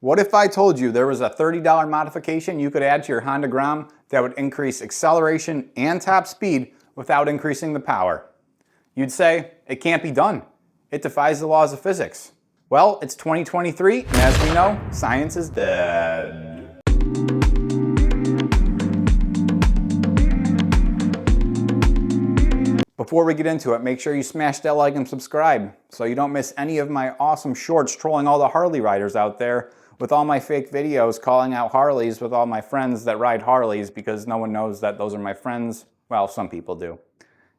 What if I told you there was a $30 modification you could add to your Honda Grom that would increase acceleration and top speed without increasing the power? You'd say, it can't be done. It defies the laws of physics. Well, it's 2023, and as we know, science is dead. Before we get into it, make sure you smash that like and subscribe so you don't miss any of my awesome shorts trolling all the Harley riders out there with all my fake videos calling out Harleys with all my friends that ride Harleys because no one knows that those are my friends. Well, some people do.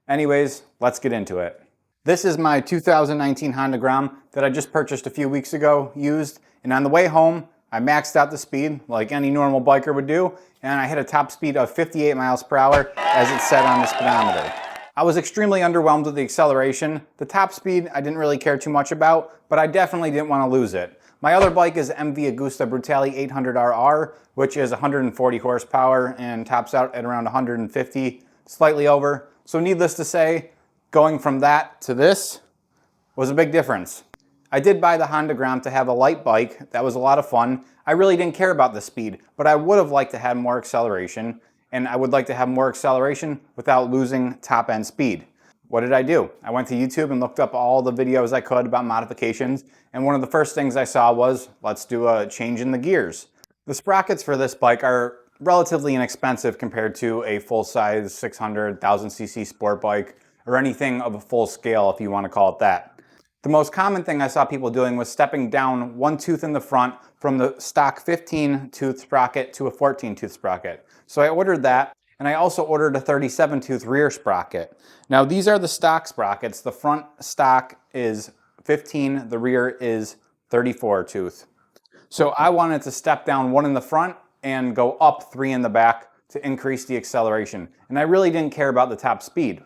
Anyways, let's get into it. This is my 2019 Honda Grom that I just purchased a few weeks ago, used, and on the way home, I maxed out the speed like any normal biker would do, and I hit a top speed of 58 miles per hour as it said on the speedometer. I was extremely underwhelmed with the acceleration. The top speed I didn't really care too much about, but I definitely didn't want to lose it. My other bike is MV Agusta Brutale 800RR, which is 140 horsepower and tops out at around 150, slightly over. So needless to say, going from that to this was a big difference. I did buy the Honda Grom to have a light bike. That was a lot of fun. I really didn't care about the speed, but I would have liked to have more acceleration, and I would like to have more acceleration without losing top end speed. What did I do? I went to YouTube and looked up all the videos I could about modifications, and one of the first things I saw was, let's do a change in the gears. The sprockets for this bike are relatively inexpensive compared to a full-size 600, 1000cc sport bike, or anything of a full scale if you want to call it that. The most common thing I saw people doing was stepping down one tooth in the front from the stock 15-tooth sprocket to a 14-tooth sprocket. So I ordered that, and I also ordered a 37-tooth rear sprocket. Now these are the stock sprockets. The front stock is 15, the rear is 34-tooth. So I wanted to step down one in the front and go up 3 in the back to increase the acceleration. And I really didn't care about the top speed.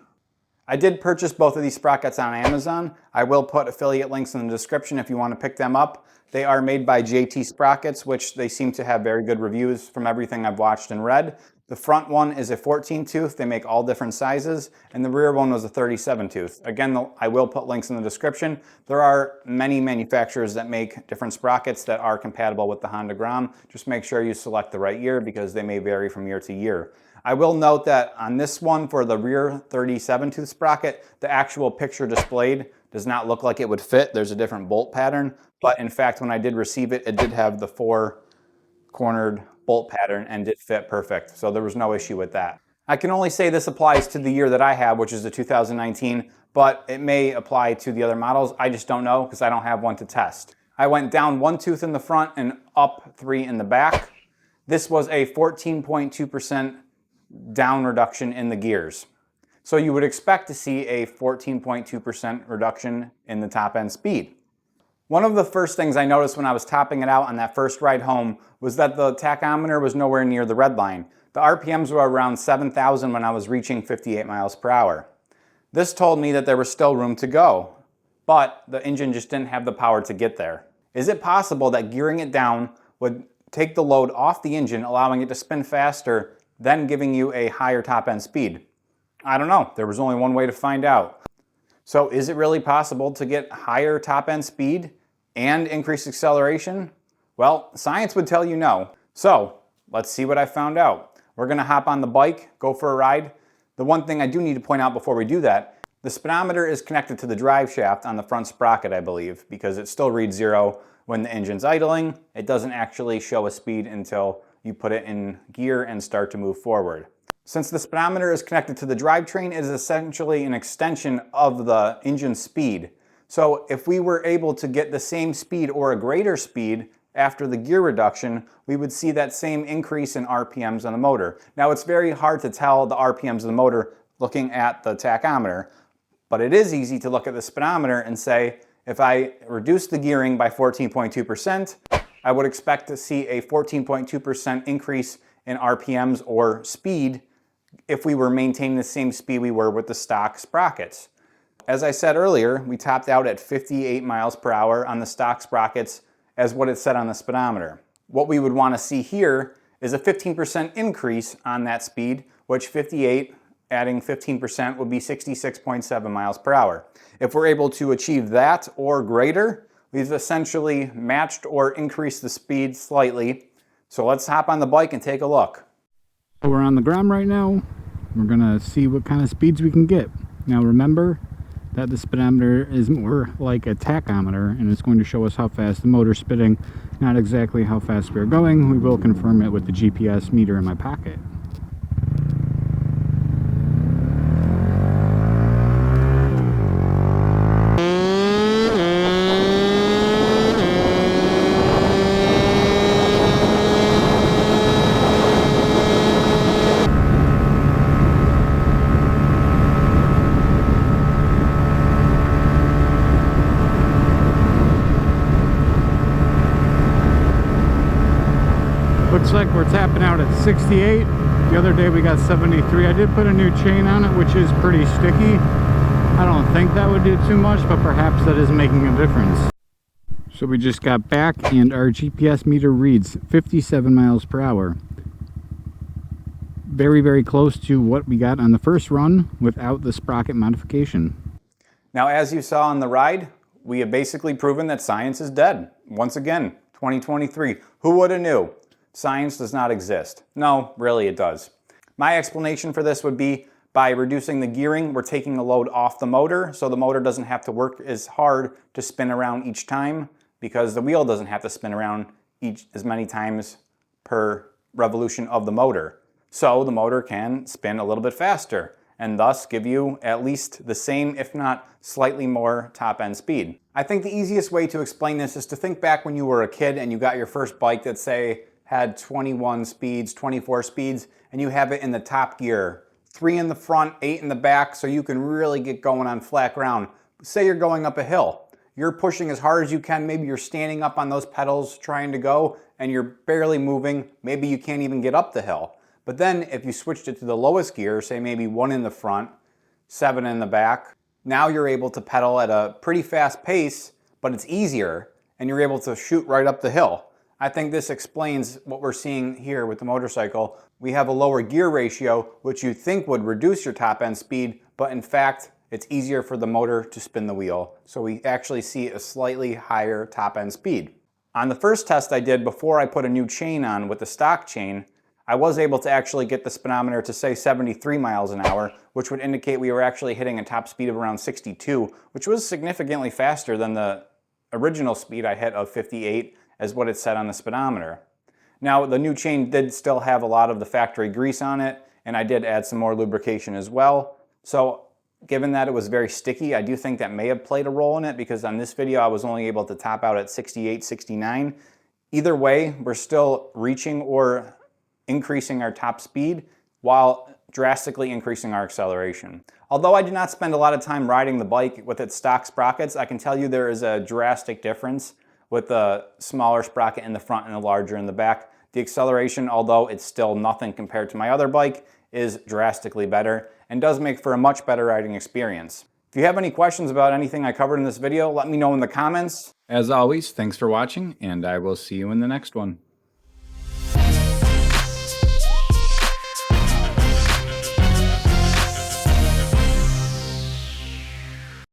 I did purchase both of these sprockets on Amazon. I will put affiliate links in the description if you want to pick them up. They are made by JT Sprockets, which they seem to have very good reviews from everything I've watched and read. The front one is a 14-tooth. They make all different sizes, and the rear one was a 37-tooth. Again, I will put links in the description. There are many manufacturers that make different sprockets that are compatible with the Honda Grom. Just make sure you select the right year because they may vary from year to year. I will note that on this one for the rear 37-tooth sprocket, the actual picture displayed does not look like it would fit. There's a different bolt pattern, but in fact when I did receive it, it did have the 4-cornered bolt pattern and did fit perfect, so there was no issue with that. I can only say this applies to the year that I have, which is the 2019, but it may apply to the other models. I just don't know because I don't have one to test. I went down 1 tooth in the front and up 3 in the back. This was a 14.2% down reduction in the gears. So you would expect to see a 14.2% reduction in the top end speed. One of the first things I noticed when I was topping it out on that first ride home was that the tachometer was nowhere near the red line. The RPMs were around 7,000 when I was reaching 58 miles per hour. This told me that there was still room to go, but the engine just didn't have the power to get there. Is it possible that gearing it down would take the load off the engine, allowing it to spin faster, then giving you a higher top end speed? I don't know. There was only one way to find out. So is it really possible to get higher top end speed and increase acceleration? Well, science would tell you no. So let's see what I found out. We're gonna hop on the bike, go for a ride. The one thing I do need to point out before we do that, the speedometer is connected to the drive shaft on the front sprocket, I believe, because it still reads 0 when the engine's idling. It doesn't actually show a speed until you put it in gear and start to move forward. Since the speedometer is connected to the drivetrain, it is essentially an extension of the engine speed. So if we were able to get the same speed or a greater speed after the gear reduction, we would see that same increase in RPMs on the motor. Now it's very hard to tell the RPMs of the motor looking at the tachometer, but it is easy to look at the speedometer and say, if I reduce the gearing by 14.2%, I would expect to see a 14.2% increase in RPMs or speed if we were maintaining the same speed we were with the stock sprockets. As I said earlier, we topped out at 58 miles per hour on the stock sprockets as what it said on the speedometer. What we would want to see here is a 15% increase on that speed, which 58 adding 15% would be 66.7 miles per hour. If we're able to achieve that or greater, we've essentially matched or increased the speed slightly. So let's hop on the bike and take a look. We're on the Grom right now. We're gonna see what kind of speeds we can get. Now remember that the speedometer is more like a tachometer, and it's going to show us how fast the motor's spinning, not exactly how fast we're going. We will confirm it with the GPS meter in my pocket. Looks like we're tapping out at 68. The other day we got 73. I did put a new chain on it, which is pretty sticky. I don't think that would do too much, but perhaps that is making a difference. So we just got back and our GPS meter reads 57 miles per hour. Very, very close to what we got on the first run without the sprocket modification. Now, as you saw on the ride, we have basically proven that science is dead. Once again, 2023. Who would have knew? Science does not exist. No, really it does. My explanation for this would be by reducing the gearing, we're taking the load off the motor, so the motor doesn't have to work as hard to spin around each time, because the wheel doesn't have to spin around as many times per revolution of the motor. So the motor can spin a little bit faster and thus give you at least the same, if not slightly more, top end speed. I think the easiest way to explain this is to think back when you were a kid and you got your first bike that, say, had 21 speeds, 24 speeds, and you have it in the top gear. 3 in the front, 8 in the back, so you can really get going on flat ground. Say you're going up a hill. You're pushing as hard as you can. Maybe you're standing up on those pedals trying to go, and you're barely moving. Maybe you can't even get up the hill. But then if you switched it to the lowest gear, say maybe 1 in the front, 7 in the back, now you're able to pedal at a pretty fast pace, but it's easier, and you're able to shoot right up the hill. I think this explains what we're seeing here with the motorcycle. We have a lower gear ratio, which you think would reduce your top end speed, but in fact, it's easier for the motor to spin the wheel. So we actually see a slightly higher top end speed. On the first test I did before I put a new chain on with the stock chain, I was able to actually get the speedometer to say 73 miles an hour, which would indicate we were actually hitting a top speed of around 62, which was significantly faster than the original speed I hit of 58 as what it said on the speedometer. Now, the new chain did still have a lot of the factory grease on it, and I did add some more lubrication as well. So given that it was very sticky, I do think that may have played a role in it, because on this video I was only able to top out at 68, 69. Either way, we're still reaching or increasing our top speed while drastically increasing our acceleration. Although I did not spend a lot of time riding the bike with its stock sprockets, I can tell you there is a drastic difference with the smaller sprocket in the front and the larger in the back. The acceleration, although it's still nothing compared to my other bike, is drastically better and does make for a much better riding experience. If you have any questions about anything I covered in this video, let me know in the comments. As always, thanks for watching, and I will see you in the next one.